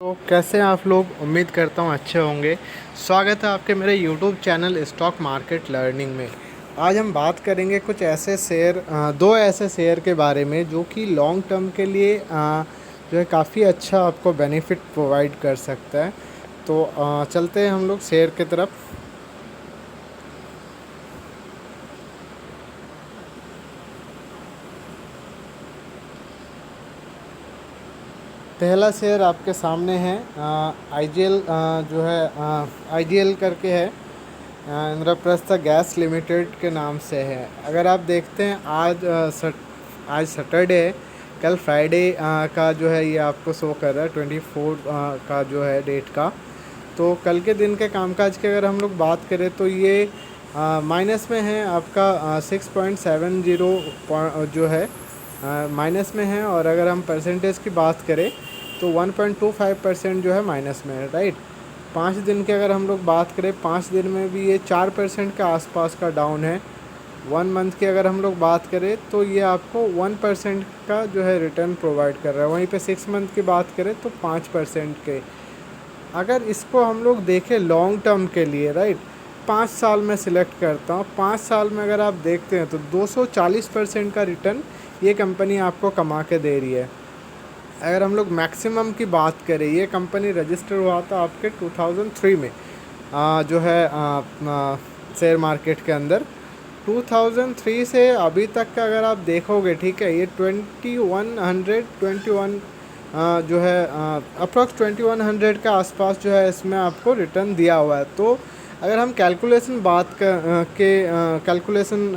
तो कैसे हैं आप लोग। उम्मीद करता हूँ अच्छे होंगे। स्वागत है आपके मेरे YouTube channel stock market learning में। आज हम बात करेंगे कुछ ऐसे शेयर, दो ऐसे शेयर के बारे में जो कि लॉन्ग टर्म के लिए जो है काफ़ी अच्छा आपको बेनिफिट प्रोवाइड कर सकता है। तो चलते हैं हम लोग शेयर की तरफ। पहला शेयर आपके सामने है IGL, जो है IGL करके है, इंद्रप्रस्थ गैस लिमिटेड के नाम से है। अगर आप देखते हैं आज सैटरडे है, कल फ्राइडे का जो है ये आपको शो कर रहा है 24 का जो है डेट का। तो कल के दिन के कामकाज की अगर हम लोग बात करें तो ये माइनस में है आपका 6.70 जो है माइनस में है। और अगर हम परसेंटेज की बात करें तो 1.25% जो है माइनस में है, राइट। 5 दिन की अगर हम लोग बात करें, 5 दिन में भी ये 4% के आसपास का डाउन है। 1 मंथ की अगर हम लोग बात करें तो ये आपको 1% का जो है रिटर्न प्रोवाइड कर रहा है। वहीं पे 6 मंथ की बात करें तो 5% के। अगर इसको हम लोग देखें लॉन्ग टर्म के लिए, राइट, 5 साल में सिलेक्ट करता हूँ। 5 साल में अगर आप देखते हैं तो 240% का रिटर्न ये कंपनी आपको कमा के दे रही है। अगर हम लोग मैक्सिमम की बात करें, ये कंपनी रजिस्टर हुआ था आपके 2003 में जो है शेयर मार्केट के अंदर। 2003 से अभी तक का अगर आप देखोगे, ठीक है, ये 2100 जो है अप्रॉक्स 2100 के आसपास जो है इसमें आपको रिटर्न दिया हुआ है। तो अगर हम कैलकुलेशन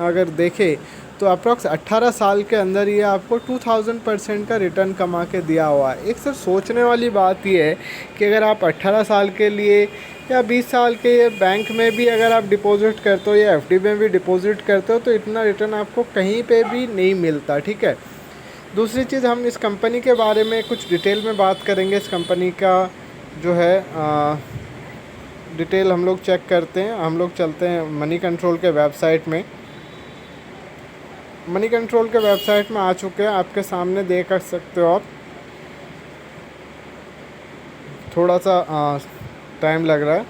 अगर देखें तो अप्रॉक्स 18 साल के अंदर ये आपको 2000% का रिटर्न कमा के दिया हुआ है। एक सर सोचने वाली बात ये है कि अगर आप 18 साल के लिए या 20 साल के बैंक में भी अगर आप डिपॉजिट करते हो या FD में भी डिपॉजिट करते हो तो इतना रिटर्न आपको कहीं पे भी नहीं मिलता, ठीक है। दूसरी चीज़, हम इस कंपनी के बारे में कुछ डिटेल में बात करेंगे। इस कंपनी का जो है डिटेल हम लोग चेक करते हैं। हम लोग चलते हैं मनी कंट्रोल के वेबसाइट में। मनी कंट्रोल के वेबसाइट में आ चुके हैं, आपके सामने देख सकते हो आप। थोड़ा सा टाइम लग रहा है।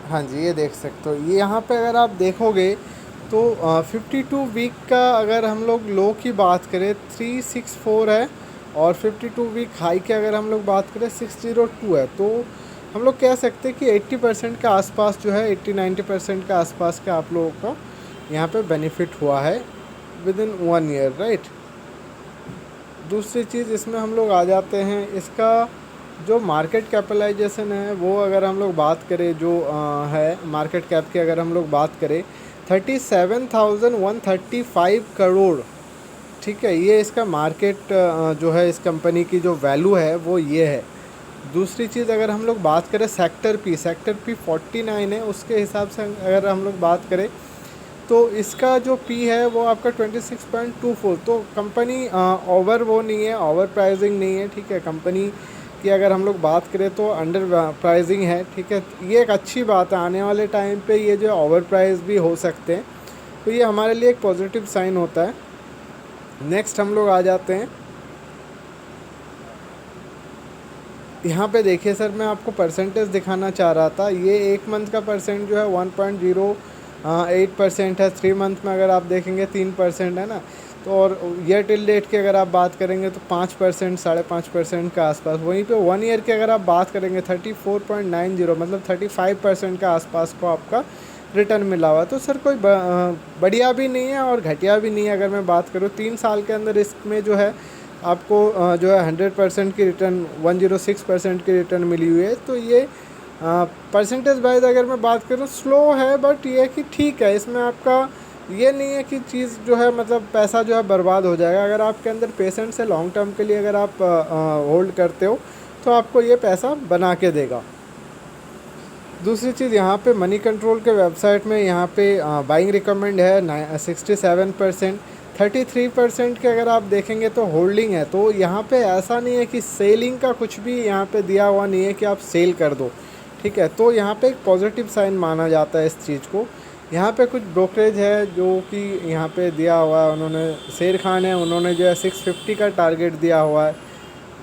हाँ जी, ये देख सकते हो। ये यहाँ पे अगर आप देखोगे तो 52 वीक का अगर हम लोग लो की बात करें 364 है, और 52 वीक हाई की अगर हम लोग बात करें 602 है। तो हम लोग कह सकते हैं कि 80% के आसपास जो है, 80-90% के आसपास का आप लोगों का यहाँ पे बेनिफिट हुआ है विद इन 1 ईयर, राइट। दूसरी चीज़, इसमें हम लोग आ जाते हैं, इसका जो मार्केट कैपिटलाइजेशन है वो अगर हम लोग बात करें, जो है मार्केट कैप की अगर हम लोग बात करें 37,135 करोड़, ठीक है। ये इसका मार्केट जो है इस कंपनी की जो वैल्यू है वो ये है। दूसरी चीज़, अगर हम लोग बात करें सेक्टर पी 49 है, उसके हिसाब से अगर हम लोग बात करें तो इसका जो पी है वो आपका 26.24। तो कंपनी ओवर वो नहीं है, ओवर प्राइसिंग नहीं है, ठीक है। कंपनी की अगर हम लोग बात करें तो अंडर प्राइसिंग है, ठीक है। ये एक अच्छी बात है। आने वाले टाइम पे ये जो ओवर प्राइस भी हो सकते हैं, तो ये हमारे लिए एक पॉजिटिव साइन होता है। नेक्स्ट हम लोग आ जाते हैं, यहाँ पे देखिए सर, मैं आपको परसेंटेज दिखाना चाह रहा था। ये 1 मंथ का परसेंट जो है 1.08% है। 3 मंथ में अगर आप देखेंगे 3% है ना। तो और ईयर टिल डेट की अगर आप बात करेंगे तो 5%, 5.5% के आसपास। वहीं पे 1 ईयर की अगर आप बात करेंगे 34.90, मतलब 35% के आसपास को आपका रिटर्न मिला हुआ। तो सर कोई बढ़िया भी नहीं है और घटिया भी नहीं है। अगर मैं बात करूँ 3 साल के अंदर इसमें जो है आपको जो है 100% की रिटर्न, 106% की रिटर्न मिली हुई है। तो ये परसेंटेज वाइज अगर मैं बात करूँ स्लो है, बट ये कि ठीक है। इसमें आपका ये नहीं है कि चीज़ जो है मतलब पैसा जो है बर्बाद हो जाएगा। अगर आपके अंदर पेशेंस है, लॉन्ग टर्म के लिए अगर आप होल्ड करते हो तो आपको ये पैसा बना के देगा। दूसरी चीज़, यहाँ पे मनी कंट्रोल के वेबसाइट में यहाँ पे बाइंग रिकमेंड है 67%। 33% के अगर आप देखेंगे तो होल्डिंग है। तो यहाँ पे ऐसा नहीं है कि सेलिंग का कुछ भी यहाँ पे दिया हुआ नहीं है कि आप सेल कर दो, ठीक है। तो यहाँ पे एक पॉजिटिव साइन माना जाता है इस चीज़ को। यहाँ पे कुछ ब्रोकरेज है जो कि यहाँ पे दिया हुआ है उन्होंने, शेर खान है, उन्होंने जो है 650 का टारगेट दिया हुआ है,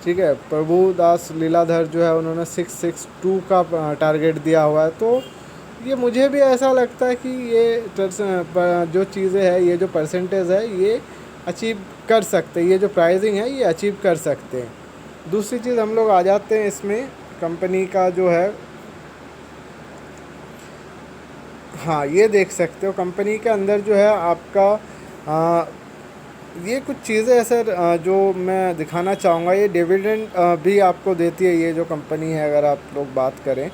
ठीक है। प्रभुदास लीलाधर जो है उन्होंने 662 का टारगेट दिया हुआ है। तो ये मुझे भी ऐसा लगता है कि ये जो चीज़ें हैं, ये जो परसेंटेज है, ये अचीव कर सकते हैं, ये जो प्राइसिंग है ये अचीव कर सकते हैं। दूसरी चीज़ हम लोग आ जाते हैं इसमें कंपनी का जो है, हाँ ये देख सकते हो कंपनी के अंदर जो है आपका ये कुछ चीज़ें हैं सर जो मैं दिखाना चाहूँगा। ये डिविडेंड भी आपको देती है ये जो कंपनी है, अगर आप लोग बात करें।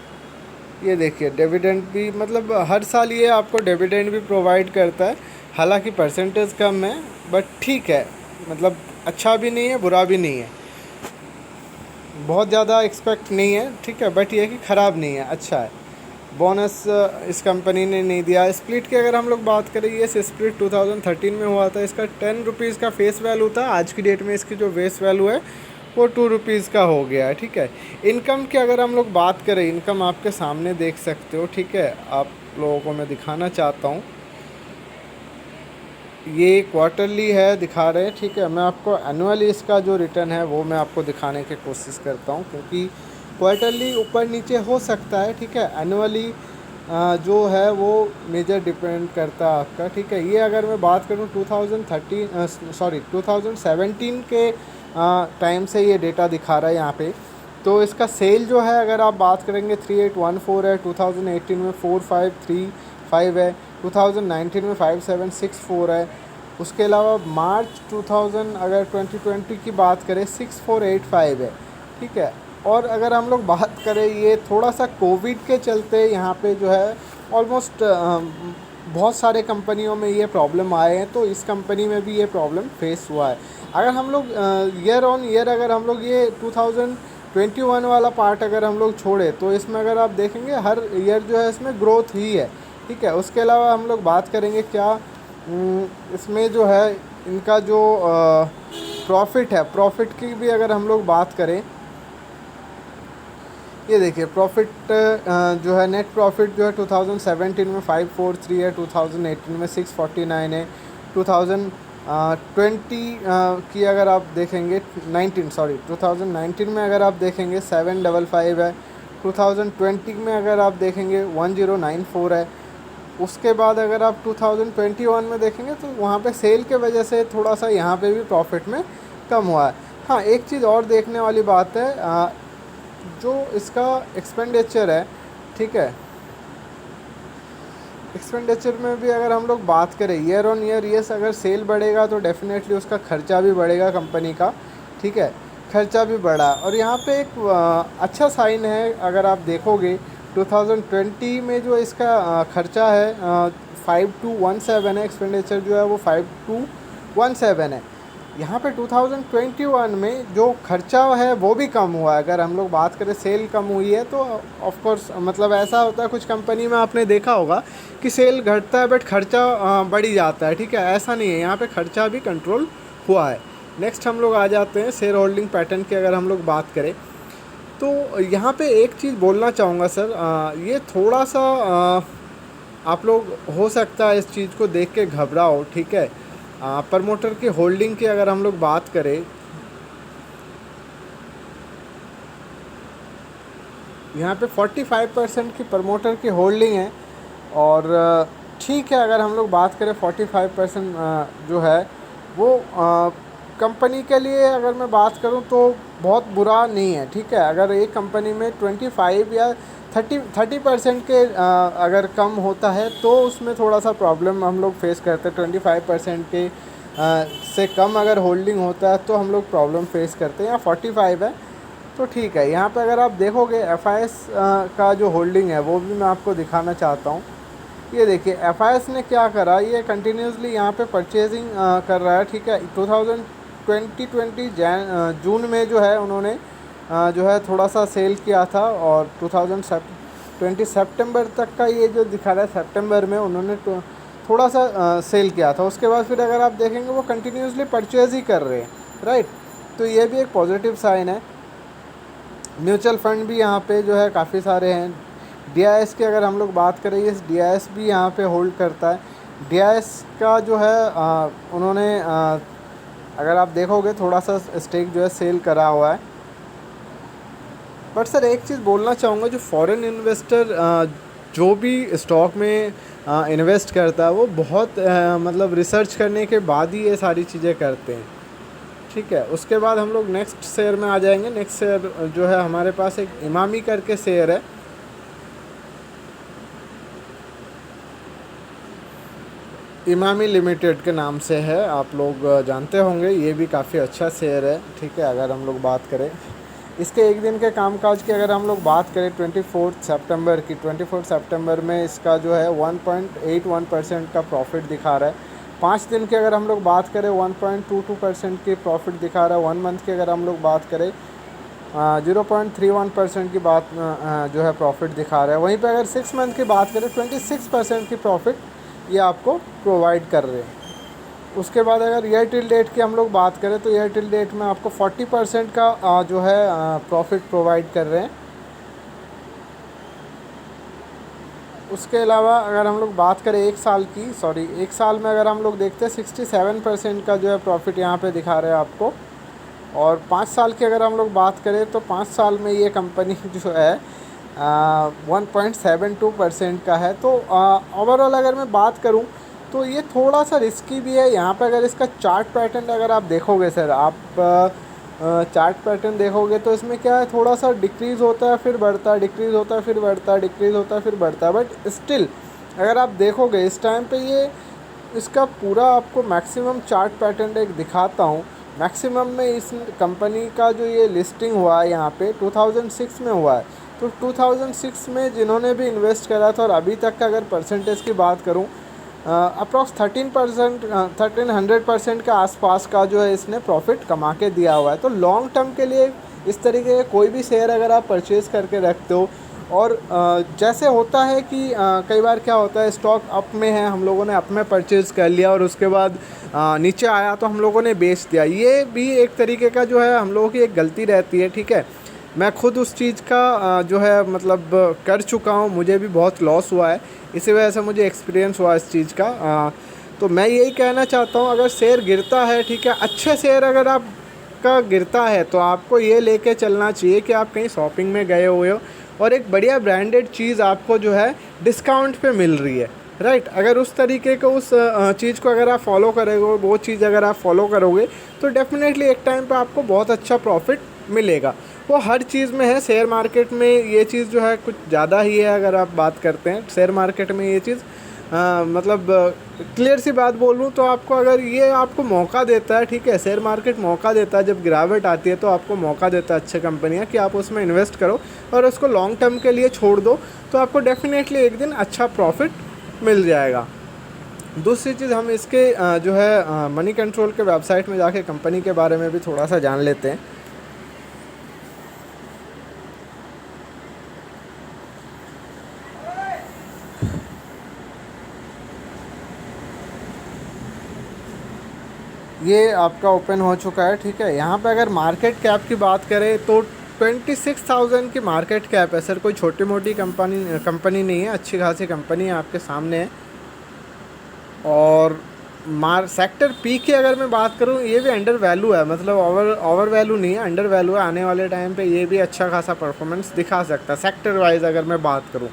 ये देखिए डिविडेंड भी, मतलब हर साल ये आपको डिविडेंड भी प्रोवाइड करता है। हालांकि परसेंटेज कम है बट ठीक है, मतलब अच्छा भी नहीं है बुरा भी नहीं है, बहुत ज़्यादा एक्सपेक्ट नहीं है, ठीक है, बट ये कि ख़राब नहीं है, अच्छा है। बोनस इस कंपनी ने नहीं दिया। स्प्लिट की अगर हम लोग बात करें, ये स्प्लिट 2013 में हुआ था। इसका 10 रुपीज़ का फेस वैल्यू था, आज की डेट में इसकी जो फेस वैल्यू है वो 2 रुपीज़ का हो गया है, ठीक है। इनकम की अगर हम लोग बात करें, इनकम आपके सामने देख सकते हो, ठीक है। आप लोगों को मैं दिखाना चाहता हूँ, ये क्वार्टरली है दिखा रहे हैं, ठीक है। मैं आपको एनुअली इसका जो रिटर्न है वो मैं आपको दिखाने की कोशिश करता हूँ, क्योंकि क्वार्टरली ऊपर नीचे हो सकता है, ठीक है। एनुअली जो है वो मेजर डिपेंड करता है आपका, ठीक है। ये अगर मैं बात करूँ 2017 के टाइम से ये डेटा दिखा रहा है यहाँ पे। तो इसका सेल जो है अगर आप बात करेंगे 3814 है, 2018 में 4535 है, 2019 में 5764 है। उसके अलावा मार्च 2000 अगर 2020 की बात करें 6485 है, ठीक है। और अगर हम लोग बात करें, ये थोड़ा सा कोविड के चलते यहाँ पे जो है ऑलमोस्ट बहुत सारे कंपनियों में ये प्रॉब्लम आए हैं, तो इस कंपनी में भी ये प्रॉब्लम फेस हुआ है। अगर हम लोग ईयर ऑन ईयर अगर हम लोग ये 2021 वाला पार्ट अगर हम लोग छोड़े, तो इसमें अगर आप देखेंगे हर ईयर जो है इसमें ग्रोथ ही है, ठीक है। उसके अलावा हम लोग बात करेंगे क्या इसमें जो है इनका जो प्रॉफिट है, प्रॉफिट की भी अगर हम लोग बात करें, ये देखिए प्रॉफिट जो है नेट प्रॉफिट जो है 2017 में 543 है, 2018 में 649 है, 2020 की अगर आप देखेंगे 2019 में अगर आप देखेंगे 755 है, 2020 में अगर आप देखेंगे 1094 है। उसके बाद अगर आप 2021 में देखेंगे तो वहाँ पे सेल के वजह से थोड़ा सा यहाँ पे भी प्रॉफिट में कम हुआ है। हाँ एक चीज़ और देखने वाली बात है, जो इसका एक्सपेंडिचर है, ठीक है, एक्सपेंडिचर में भी अगर हम लोग बात करें ईयर ऑन ईयर, यस अगर सेल बढ़ेगा तो डेफिनेटली उसका खर्चा भी बढ़ेगा कंपनी का, ठीक है, खर्चा भी बढ़ा। और यहाँ पे एक अच्छा साइन है, अगर आप देखोगे 2020 में जो इसका खर्चा है 5217 है, एक्सपेंडिचर जो है वो 5217 है। यहाँ पे 2021 में जो खर्चा है वो भी कम हुआ है। अगर हम लोग बात करें सेल कम हुई है तो ऑफ कोर्स मतलब ऐसा होता है कुछ कंपनी में आपने देखा होगा कि सेल घटता है बट खर्चा बढ़ ही जाता है, ठीक है। ऐसा नहीं है, यहाँ पे खर्चा भी कंट्रोल हुआ है। नेक्स्ट हम लोग आ जाते हैं शेयर होल्डिंग पैटर्न की अगर हम लोग बात करें, तो यहाँ पे एक चीज़ बोलना चाहूँगा सर, ये थोड़ा सा आप लोग हो सकता है इस चीज़ को देख के घबराओ, ठीक है। प्रमोटर की होल्डिंग की अगर हम लोग बात करें, यहाँ पे 45% की प्रमोटर की होल्डिंग है। और ठीक है, अगर हम लोग बात करें 45% जो है वो कंपनी के लिए अगर मैं बात करूँ तो बहुत बुरा नहीं है, ठीक है। अगर एक कंपनी में 25 या 30% के अगर कम होता है तो उसमें थोड़ा सा प्रॉब्लम हम लोग फेस करते हैं। 25% के से कम अगर होल्डिंग होता है तो हम लोग प्रॉब्लम फेस करते हैं, या 45 है तो ठीक है। यहाँ पे अगर आप देखोगे FIS का जो होल्डिंग है वो भी मैं आपको दिखाना चाहता हूँ। ये देखिए FIS ने क्या करा, ये कंटिन्यूसली यहाँ पे परचेजिंग कर रहा है, ठीक है। 2020 जून में जो है उन्होंने जो है थोड़ा सा सेल किया था, और 2020 सितंबर तक का ये जो दिखा रहा है, सितंबर में उन्होंने थोड़ा सा सेल किया था। उसके बाद फिर अगर आप देखेंगे वो कंटिन्यूसली परचेज ही कर रहे हैं, राइट। तो ये भी एक पॉजिटिव साइन है। म्यूचुअल फंड भी यहाँ पे जो है काफ़ी सारे हैं, DIS की अगर हम लोग बात करें, ये DIS भी यहाँ पे होल्ड करता है। DIS का जो है उन्होंने अगर आप देखोगे थोड़ा सा स्टेक जो है सेल करा हुआ है। बट सर एक चीज़ बोलना चाहूँगा, जो फॉरेन इन्वेस्टर जो भी स्टॉक में इन्वेस्ट करता है वो बहुत मतलब रिसर्च करने के बाद ही ये सारी चीज़ें करते हैं, ठीक है। उसके बाद हम लोग नेक्स्ट शेयर में आ जाएंगे। नेक्स्ट शेयर जो है हमारे पास एक इमामी करके शेयर है। इमामी लिमिटेड के नाम से है, आप लोग जानते होंगे, ये भी काफ़ी अच्छा शेयर है, ठीक है। अगर हम लोग बात करें इसके एक दिन के कामकाज की, अगर हम लोग बात करें 24 सितंबर की, 24 सितंबर में इसका जो है 1.81% का प्रॉफिट दिखा रहा है। 5 दिन की अगर हम लोग बात करें 1.22% की प्रॉफिट दिखा रहा है। 1 मंथ की अगर हम लोग बात करें 0.31% की बात जो है प्रॉफिट दिखा रहा है। वहीं पे अगर 6 मंथ की बात करें 26% की प्रॉफिट ये आपको प्रोवाइड कर रहे हैं। उसके बाद अगर ईयर टिल डेट की हम लोग बात करें तो ईयर टिल डेट में आपको 40% का जो है प्रॉफिट प्रोवाइड कर रहे हैं। उसके अलावा अगर हम लोग बात करें एक साल में अगर हम लोग देखते हैं 67% का जो है प्रॉफिट यहाँ पे दिखा रहे हैं आपको। और 5 साल की अगर हम लोग बात करें तो 5 साल में ये कंपनी जो है 1.72% का है। तो ओवरऑल अगर मैं बात करूँ तो ये थोड़ा सा रिस्की भी है। यहाँ पे अगर इसका चार्ट पैटर्न अगर आप देखोगे सर, आप चार्ट पैटर्न देखोगे तो इसमें क्या है, थोड़ा सा डिक्रीज़ होता है फिर बढ़ता है, डिक्रीज़ होता है फिर बढ़ता है, डिक्रीज़ होता है फिर बढ़ता है। बट स्टिल अगर आप देखोगे इस टाइम पे ये इसका पूरा आपको मैक्सिमम चार्ट पैटर्न एक दिखाता हूँ। मैक्सिमम में इस कंपनी का जो ये लिस्टिंग हुआ है यहाँ पे 2006 में हुआ है। तो 2006 में जिन्होंने भी इन्वेस्ट करा था और अभी तक का अगर परसेंटेज की बात करूँ अप्रॉक्स 1300% के आसपास का जो है इसने प्रॉफिट कमा के दिया हुआ है। तो लॉन्ग टर्म के लिए इस तरीके के कोई भी शेयर अगर आप परचेज़ करके रखते हो, और जैसे होता है कि कई बार क्या होता है, स्टॉक अप में है, हम लोगों ने अप में परचेज़ कर लिया और उसके बाद नीचे आया तो हम लोगों ने बेच दिया, ये भी एक तरीके का जो है हम लोगों की एक गलती रहती है, ठीक है। मैं खुद उस चीज़ का जो है मतलब कर चुका हूँ, मुझे भी बहुत लॉस हुआ है, इसी वजह से मुझे एक्सपीरियंस हुआ इस चीज़ का। तो मैं यही कहना चाहता हूँ, अगर शेयर गिरता है, ठीक है, अच्छे शेयर अगर आपका गिरता है तो आपको ये लेके चलना चाहिए कि आप कहीं शॉपिंग में गए हुए हो और एक बढ़िया ब्रांडेड चीज़ आपको जो है डिस्काउंट पे मिल रही है, राइट। अगर उस तरीके को उस चीज़ को अगर आप फॉलो करोगे, वो चीज़ अगर आप फॉलो करोगे तो डेफिनेटली एक टाइम पे आपको बहुत अच्छा प्रॉफिट मिलेगा। वो हर चीज़ में है, शेयर मार्केट में ये चीज़ जो है कुछ ज़्यादा ही है। अगर आप बात करते हैं शेयर मार्केट में ये चीज़ मतलब क्लियर सी बात बोलूँ तो आपको अगर ये आपको मौका देता है, ठीक है, शेयर मार्केट मौका देता है, जब गिरावट आती है तो आपको मौका देता है अच्छे कंपनियाँ कि आप उसमें इन्वेस्ट करो और उसको लॉन्ग टर्म के लिए छोड़ दो, तो आपको डेफिनेटली एक दिन अच्छा प्रॉफिट मिल जाएगा। दूसरी चीज़, हम इसके जो है मनी कंट्रोल के वेबसाइट में जाके कंपनी के बारे में भी थोड़ा सा जान लेते हैं। ये आपका ओपन हो चुका है, ठीक है। यहाँ पे अगर मार्केट कैप की बात करें तो 26,000 की मार्केट कैप है सर, कोई छोटी मोटी कंपनी नहीं है, अच्छी खासी कंपनी है आपके सामने है। और सेक्टर पी की अगर मैं बात करूँ, ये भी अंडर वैल्यू है, मतलब ओवर वैल्यू नहीं है, अंडर वैल्यू है। आने वाले टाइम पे ये भी अच्छा खासा परफॉर्मेंस दिखा सकता है सेक्टर वाइज अगर मैं बात करूँ।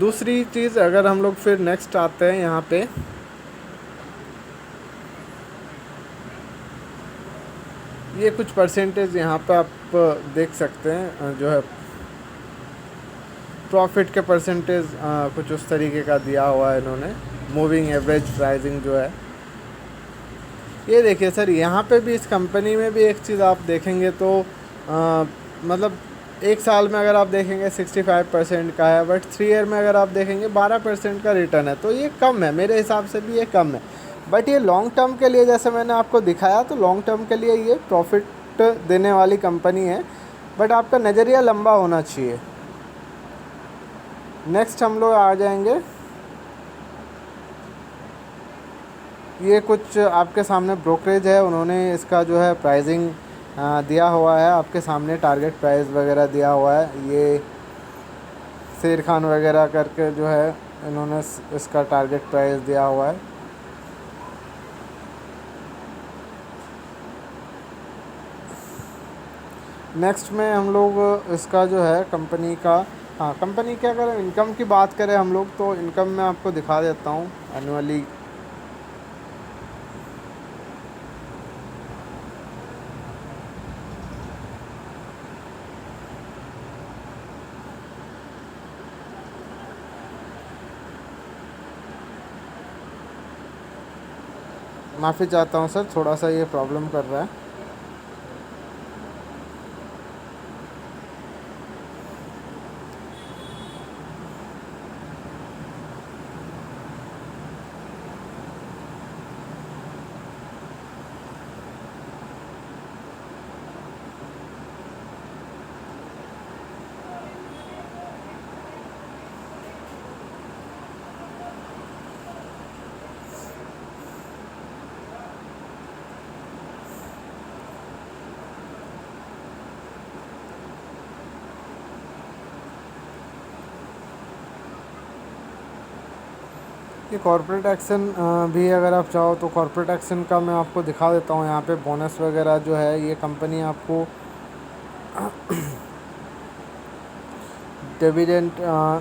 दूसरी चीज़ अगर हम लोग फिर नेक्स्ट आते हैं यहाँ पे, ये कुछ परसेंटेज यहाँ पे आप देख सकते हैं जो है प्रॉफिट के परसेंटेज कुछ उस तरीके का दिया हुआ है इन्होंने। मूविंग एवरेज प्राइसिंग जो है ये देखिए सर, यहाँ पे भी इस कंपनी में भी एक चीज़ आप देखेंगे तो मतलब एक साल में अगर आप देखेंगे 65% का है, बट 3 ईयर में अगर आप देखेंगे 12% का रिटर्न है। तो ये कम है, मेरे हिसाब से भी ये कम है। बट ये लॉन्ग टर्म के लिए, जैसे मैंने आपको दिखाया, तो लॉन्ग टर्म के लिए ये प्रॉफिट देने वाली कंपनी है, बट आपका नज़रिया लंबा होना चाहिए। नेक्स्ट हम लोग आ जाएंगे, ये कुछ आपके सामने ब्रोकरेज है, उन्होंने इसका जो है प्राइसिंग दिया हुआ है आपके सामने, टारगेट प्राइस वगैरह दिया हुआ है। ये शेर खान वगैरह करके जो है इन्होंने इसका टारगेट प्राइस दिया हुआ है। नेक्स्ट में हम लोग इसका जो है कंपनी का, हाँ कंपनी के अगर इनकम की बात करें हम लोग, तो इनकम मैं आपको दिखा देता हूँ एनुअली। माफ़ी चाहता हूँ सर, थोड़ा सा ये प्रॉब्लम कर रहा है। ये कॉर्पोरेट एक्शन भी अगर आप चाहो तो कॉर्पोरेट एक्शन का मैं आपको दिखा देता हूँ। यहाँ पे बोनस वगैरह जो है ये कंपनी आपको डिविडेंड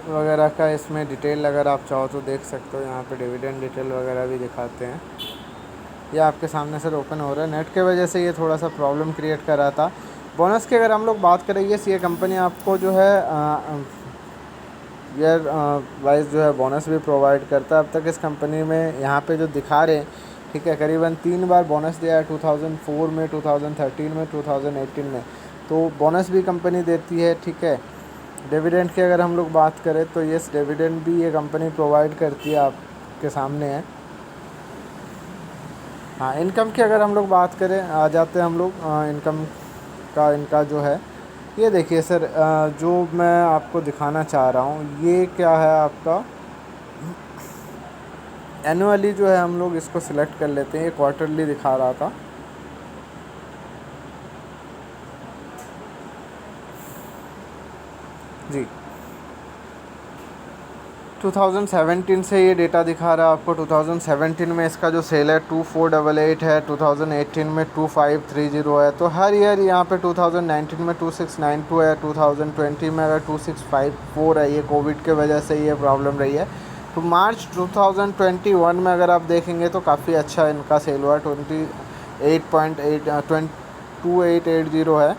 वगैरह का इसमें डिटेल अगर आप चाहो तो देख सकते हो। यहाँ पे डिविडेंड डिटेल वगैरह भी दिखाते हैं। ये आपके सामने सर ओपन हो रहा है। नेट के वजह से ये थोड़ा सा प्रॉब्लम क्रिएट कर रहा था। बोनस की अगर हम लोग बात करें, ये कंपनी आपको जो है ईयर वाइज जो है बोनस भी प्रोवाइड करता है। अब तक इस कंपनी में यहाँ पे जो दिखा रहे हैं, ठीक है, करीबन 3 बार बोनस दिया है, 2004 में, 2013 में, 2018 में। तो बोनस भी कंपनी देती है, ठीक है। डिविडेंड की अगर हम लोग बात करें तो ये डिविडेंड भी ये कंपनी प्रोवाइड करती है, आपके सामने है। हाँ, इनकम की अगर हम लोग बात करें, आ जाते हैं हम लोग इनकम का। इनका जो है ये देखिए सर, जो मैं आपको दिखाना चाह रहा हूँ ये क्या है आपका एनुअली जो है। हम लोग इसको सिलेक्ट कर लेते हैं। ये क्वार्टरली दिखा रहा था। जी 2017 से ये डेटा दिखा रहा है आपको। 2017 में इसका जो सेल है 2488 है, 2018 में 2530 है। तो हर ईयर यहाँ पे 2019 में 2692 है, 2020 में अगर 2654 है। ये कोविड के वजह से ये प्रॉब्लम रही है। तो मार्च 2021 में अगर आप देखेंगे तो काफ़ी अच्छा इनका सेल हुआ, 2880 है।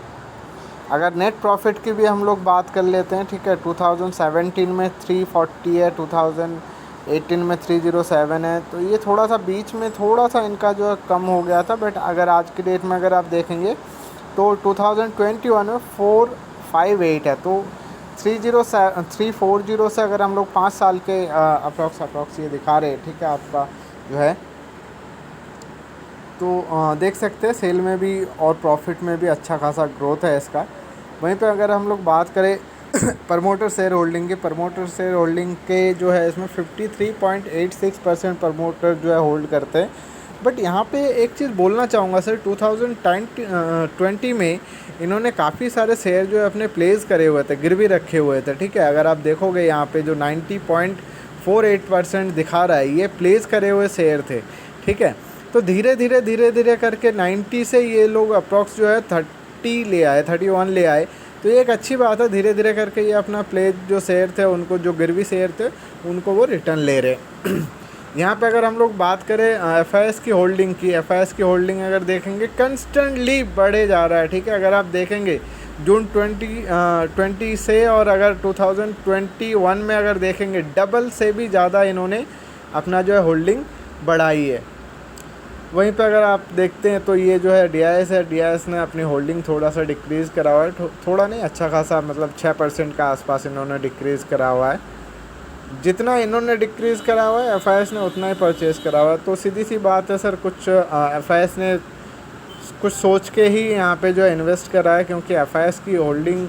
अगर नेट प्रॉफिट की भी हम लोग बात कर लेते हैं, ठीक है, 2017 में 340 है, 2018 में 307 है। तो ये थोड़ा सा बीच में थोड़ा सा इनका जो है कम हो गया था। बट अगर आज की डेट में अगर आप देखेंगे तो 2021 में 458 है। तो 340 से अगर हम लोग 5 साल के अप्रॉक्स ये दिखा रहे हैं, ठीक है, आपका जो है। तो देख सकते हैं सेल में भी और प्रॉफिट में भी अच्छा खासा ग्रोथ है इसका। वहीं पे अगर हम लोग बात करें प्रमोटर शेयर होल्डिंग की, प्रमोटर शेयर होल्डिंग के जो है इसमें 53.86% प्रमोटर जो है होल्ड करते हैं। बट यहाँ पे एक चीज़ बोलना चाहूँगा सर, 2020 में इन्होंने काफ़ी सारे शेयर जो है अपने प्लेस करे हुए थे, गिरवी रखे हुए थे, ठीक है। अगर आप देखोगे यहाँ पे जो 90.48% दिखा रहा है, ये प्लेस करे हुए शेयर थे, ठीक है। तो धीरे धीरे करके 90 से ये लोग अप्रॉक्स जो है 30 ले आए, 31 ले आए। तो ये एक अच्छी बात है। धीरे धीरे करके ये अपना प्लेस जो शेयर थे उनको, जो गिरवी शेयर थे उनको वो रिटर्न ले रहे। यहाँ पे अगर हम लोग बात करें एफआईएस की होल्डिंग की, एफआईएस की होल्डिंग अगर देखेंगे कंस्टेंटली बढ़े जा रहा है, ठीक है। अगर आप देखेंगे जून 2020 से, और अगर 2021 में अगर देखेंगे डबल से भी ज़्यादा इन्होंने अपना जो है होल्डिंग बढ़ाई है। वहीं पे अगर आप देखते हैं तो ये जो है डीआईएस है, डीआईएस ने अपनी होल्डिंग थोड़ा सा डिक्रीज़ करा हुआ है। थोड़ा नहीं, अच्छा खासा, मतलब 6% का आसपास इन्होंने डिक्रीज़ करा हुआ है। जितना इन्होंने डिक्रीज़ करा हुआ है एफआईएस ने उतना ही परचेज़ करा हुआ है। तो सीधी सी बात है सर, कुछ एफआईएस ने कुछ सोच के ही यहाँ पे जो है इन्वेस्ट करा है, क्योंकि एफआईएस की होल्डिंग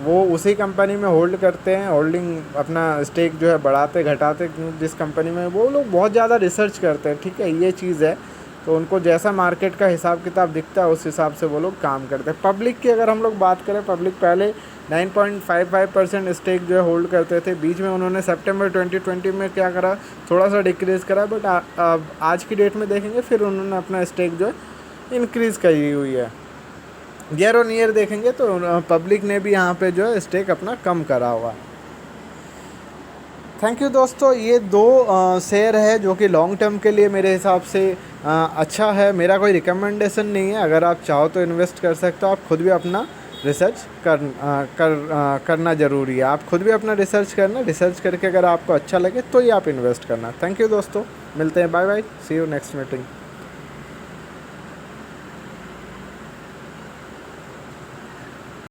वो उसी कंपनी में होल्ड करते हैं। होल्डिंग अपना स्टेक जो है बढ़ाते घटाते जिस कंपनी में, वो लोग बहुत ज़्यादा रिसर्च करते हैं, ठीक है, ये चीज़ है। तो उनको जैसा मार्केट का हिसाब किताब दिखता है उस हिसाब से वो लोग काम करते हैं। पब्लिक की अगर हम लोग बात करें, पब्लिक पहले 9.55% स्टेक जो है होल्ड करते थे। बीच में उन्होंने सितंबर 2020 में क्या करा, थोड़ा सा डिक्रीज़ करा, बट आज की डेट में देखेंगे फिर उन्होंने अपना स्टेक जो है इंक्रीज़ करी हुई है। ईयर ऑन ईयर देखेंगे तो पब्लिक ने भी यहाँ पे जो है स्टेक अपना कम करा हुआ है। थैंक यू दोस्तों, ये दो शेयर है जो कि लॉन्ग टर्म के लिए मेरे हिसाब से अच्छा है। मेरा कोई रिकमेंडेशन नहीं है, अगर आप चाहो तो इन्वेस्ट कर सकते हो। आप खुद भी अपना रिसर्च करना ज़रूरी है। आप खुद भी अपना रिसर्च करना, रिसर्च करके अगर आपको अच्छा लगे तो ही आप इन्वेस्ट करना। थैंक यू दोस्तों, मिलते हैं, bye bye, see you next meeting.